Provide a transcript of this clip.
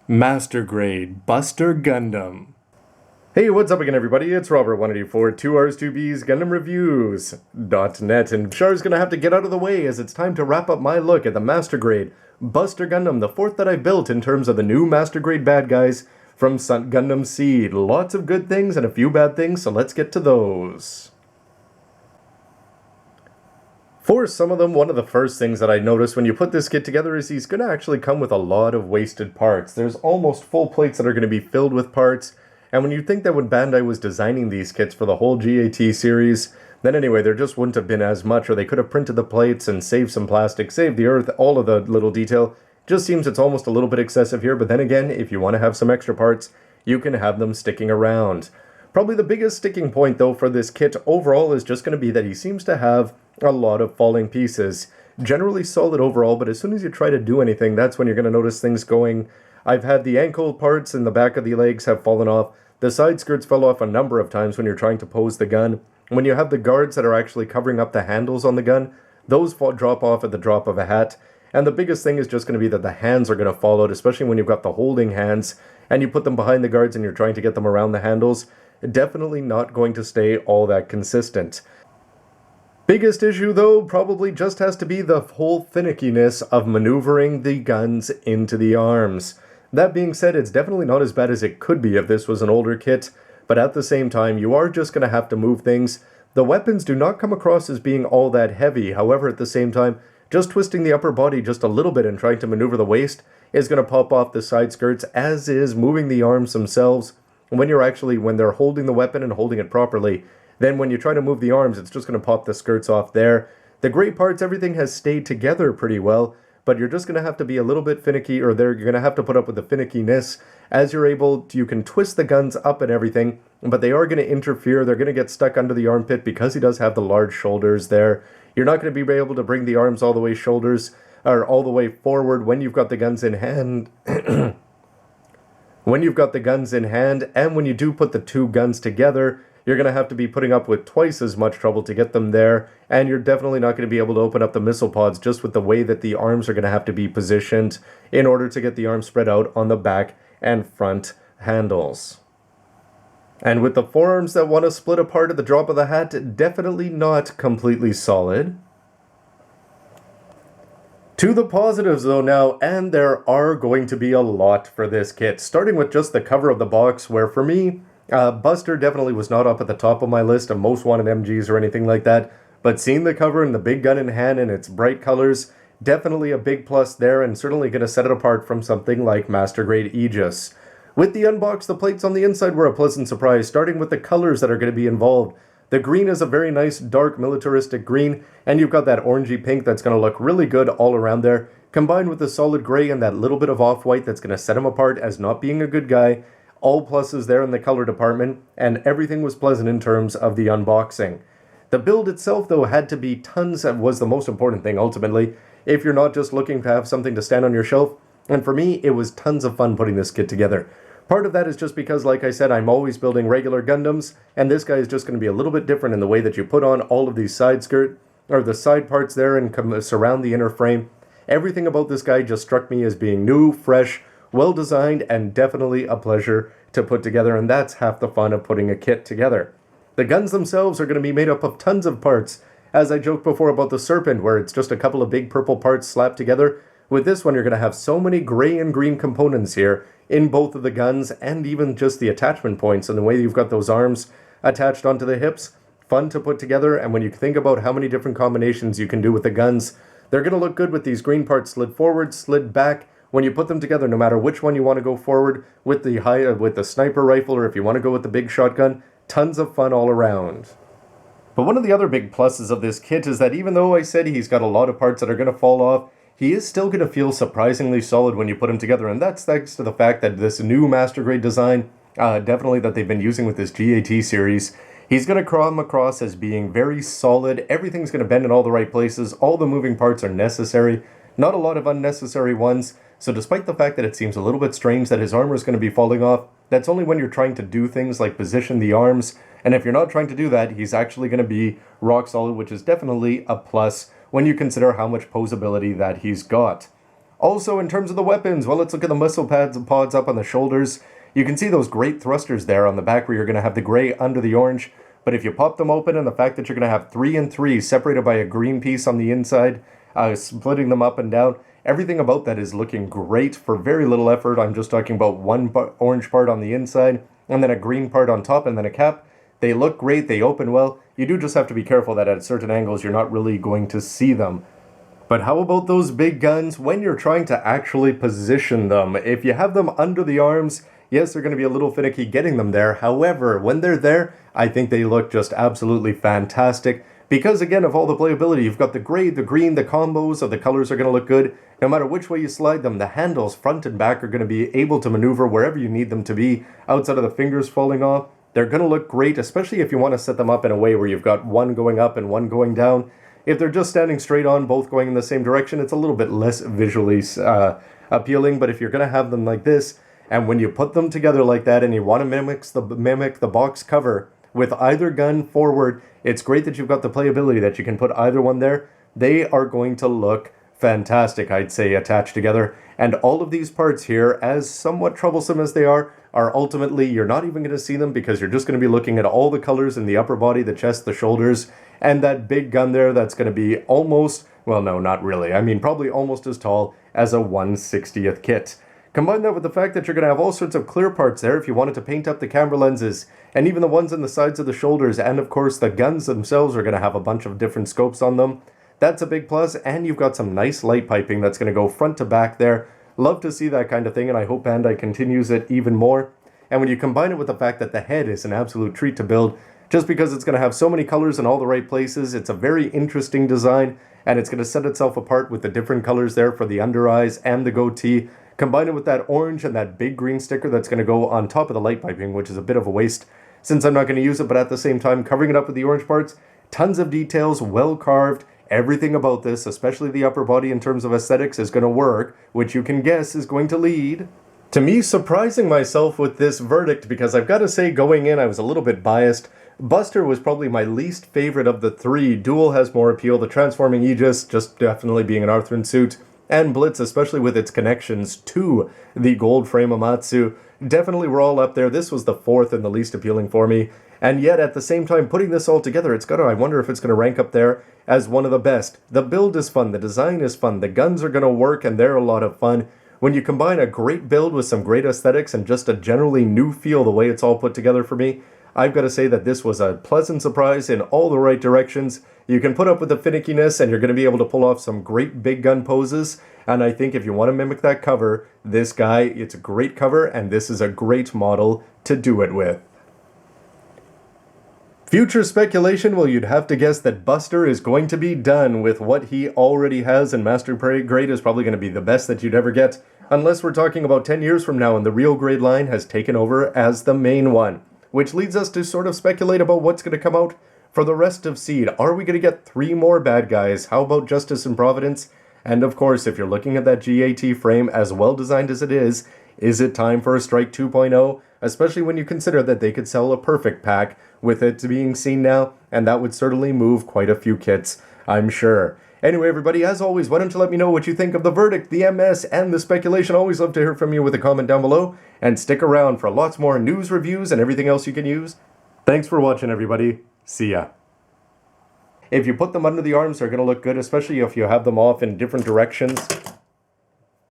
Master Grade Buster Gundam. Hey, what's up again, everybody? It's Robert184, 2Rs2Bs Gundam Reviews.net, and Char's gonna have to get out of the way as it's time to wrap up my look at the Master Grade Buster Gundam, the fourth that I built in terms of the new Master Grade bad guys from Gundam Seed. Lots of good things and a few bad things, so let's get to those. For some of them, one of the first things that I noticed when you put this kit together is he's going to actually come with a lot of wasted parts. There's almost full plates that are going to be filled with parts, and when you think that when Bandai was designing these kits for the whole GAT series, then anyway, there just wouldn't have been as much, or they could have printed the plates and saved some plastic, saved the earth, all of the little detail. Just seems it's almost a little bit excessive here, but then again, if you want to have some extra parts, you can have them sticking around. Probably the biggest sticking point, though, for this kit overall is just going to be that he seems to have a lot of falling pieces. Generally solid overall, but as soon as you try to do anything, that's when you're going to notice things going. I've had the ankle parts and the back of the legs have fallen off. The side skirts fell off a number of times when you're trying to pose the gun. When you have the guards that are actually covering up the handles on the gun, those drop off at the drop of a hat. And the biggest thing is just going to be that the hands are going to fall out, especially when you've got the holding hands and you put them behind the guards and you're trying to get them around the handles. Definitely not going to stay all that consistent. Biggest issue, though, probably just has to be the whole finickiness of maneuvering the guns into the arms. That being said, it's definitely not as bad as it could be if this was an older kit, but at the same time, you are just going to have to move things. The weapons do not come across as being all that heavy, however, at the same time, just twisting the upper body just a little bit and trying to maneuver the waist is going to pop off the side skirts, as is moving the arms themselves. When they're holding the weapon and holding it properly, then when you try to move the arms, it's just going to pop the skirts off there. The gray parts, everything has stayed together pretty well, but you're just going to have to be a little bit finicky, or you're going to have to put up with the finickiness as you're able to. You can twist the guns up and everything, but they are going to interfere. They're going to get stuck under the armpit because he does have the large shoulders there. You're not going to be able to bring the arms all the way all the way forward when you've got the guns in hand. When you've got the guns in hand, and when you do put the two guns together, you're going to have to be putting up with twice as much trouble to get them there, and you're definitely not going to be able to open up the missile pods just with the way that the arms are going to have to be positioned in order to get the arms spread out on the back and front handles. And with the forearms that want to split apart at the drop of the hat, definitely not completely solid. To the positives, though, now, and there are going to be a lot for this kit, starting with just the cover of the box, where for me, Buster definitely was not up at the top of my list of most wanted MGs or anything like that, but seeing the cover and the big gun in hand and its bright colors, definitely a big plus there, and certainly going to set it apart from something like Master Grade Aegis. With the unbox, the plates on the inside were a pleasant surprise, starting with the colors that are going to be involved. The green is a very nice, dark, militaristic green, and you've got that orangey pink that's going to look really good all around there, combined with the solid gray and that little bit of off-white that's going to set him apart as not being a good guy. All pluses there in the color department, and everything was pleasant in terms of the unboxing. The build itself, though, had to be tons, and was the most important thing ultimately, if you're not just looking to have something to stand on your shelf, and for me, it was tons of fun putting this kit together. Part of that is just because, like I said, I'm always building regular Gundams, and this guy is just going to be a little bit different in the way that you put on all of these side parts there and surround the inner frame. Everything about this guy just struck me as being new, fresh, well-designed, and definitely a pleasure to put together, and that's half the fun of putting a kit together. The guns themselves are going to be made up of tons of parts, as I joked before about the Serpent, where it's just a couple of big purple parts slapped together. With this one, you're going to have so many gray and green components here in both of the guns, and even just the attachment points and the way you've got those arms attached onto the hips. Fun to put together, and when you think about how many different combinations you can do with the guns, they're going to look good with these green parts slid forward, slid back. When you put them together, no matter which one you want to go forward with the sniper rifle, or if you want to go with the big shotgun, tons of fun all around. But one of the other big pluses of this kit is that even though I said he's got a lot of parts that are going to fall off, he is still going to feel surprisingly solid when you put him together, and that's thanks to the fact that this new Master Grade design, definitely that they've been using with this GAT series, he's going to come across as being very solid. Everything's going to bend in all the right places. All the moving parts are necessary, not a lot of unnecessary ones. So despite the fact that it seems a little bit strange that his armor is going to be falling off, that's only when you're trying to do things like position the arms, and if you're not trying to do that, he's actually going to be rock solid, which is definitely a plus when you consider how much posability that he's got. Also, in terms of the weapons, well, let's look at the missile pads and pods up on the shoulders. You can see those great thrusters there on the back where you're going to have the gray under the orange. But if you pop them open, and the fact that you're going to have 3 and 3 separated by a green piece on the inside, splitting them up and down, everything about that is looking great for very little effort. I'm just talking about one orange part on the inside, and then a green part on top, and then a cap. They look great, they open well. You do just have to be careful that at certain angles you're not really going to see them. But how about those big guns when you're trying to actually position them? If you have them under the arms, yes, they're going to be a little finicky getting them there. However, when they're there, I think they look just absolutely fantastic. Because again, of all the playability, you've got the gray, the green, the combos of the colors are going to look good. No matter which way you slide them, the handles front and back are going to be able to maneuver wherever you need them to be, outside of the fingers falling off. They're going to look great, especially if you want to set them up in a way where you've got one going up and one going down. If they're just standing straight on, both going in the same direction, it's a little bit less visually appealing. But if you're going to have them like this, and when you put them together like that and you want to mimic the box cover with either gun forward, it's great that you've got the playability that you can put either one there. They are going to look fantastic, I'd say, attached together. And all of these parts here, as somewhat troublesome as they are ultimately, you're not even going to see them because you're just going to be looking at all the colors in the upper body, the chest, the shoulders, and that big gun there that's going to be almost, well, no, not really. I mean, probably almost as tall as a 1/60th kit. Combine that with the fact that you're going to have all sorts of clear parts there if you wanted to paint up the camera lenses, and even the ones on the sides of the shoulders, and of course the guns themselves are going to have a bunch of different scopes on them. That's a big plus, and you've got some nice light piping that's going to go front to back there. Love to see that kind of thing, and I hope Bandai continues it even more. And when you combine it with the fact that the head is an absolute treat to build, just because it's going to have so many colors in all the right places, it's a very interesting design, and it's going to set itself apart with the different colors there for the under eyes and the goatee. Combine it with that orange and that big green sticker that's going to go on top of the light piping, which is a bit of a waste since I'm not going to use it, but at the same time covering it up with the orange parts. Tons of details, well carved. Everything about this, especially the upper body in terms of aesthetics, is going to work, which you can guess is going to lead to me surprising myself with this verdict, because I've got to say, going in, I was a little bit biased. Buster was probably my least favorite of the three. Duel has more appeal, the transforming Aegis just definitely being an Arthur suit, and Blitz, especially with its connections to the gold frame Amatsu, definitely were all up there. This was the fourth and the least appealing for me. And yet, at the same time, putting this all together, I wonder if it's going to rank up there as one of the best. The build is fun, the design is fun, the guns are going to work, and they're a lot of fun. When you combine a great build with some great aesthetics and just a generally new feel the way it's all put together for me, I've got to say that this was a pleasant surprise in all the right directions. You can put up with the finickiness and you're going to be able to pull off some great big gun poses. And I think if you want to mimic that cover, this guy, it's a great cover and this is a great model to do it with. Future speculation, well, you'd have to guess that Buster is going to be done with what he already has, and Master Grade is probably going to be the best that you'd ever get, unless we're talking about 10 years from now and the real grade line has taken over as the main one. Which leads us to sort of speculate about what's going to come out for the rest of Seed. Are we going to get 3 more bad guys? How about Justice and Providence? And of course, if you're looking at that GAT frame as well designed as it is it time for a Strike 2.0? Especially when you consider that they could sell a perfect pack with it being seen now, and that would certainly move quite a few kits, I'm sure. Anyway, everybody, as always, why don't you let me know what you think of the verdict, the MS, and the speculation. Always love to hear from you with a comment down below, and stick around for lots more news, reviews, and everything else you can use. Thanks for watching, everybody. See ya. If you put them under the arms, they're going to look good, especially if you have them off in different directions.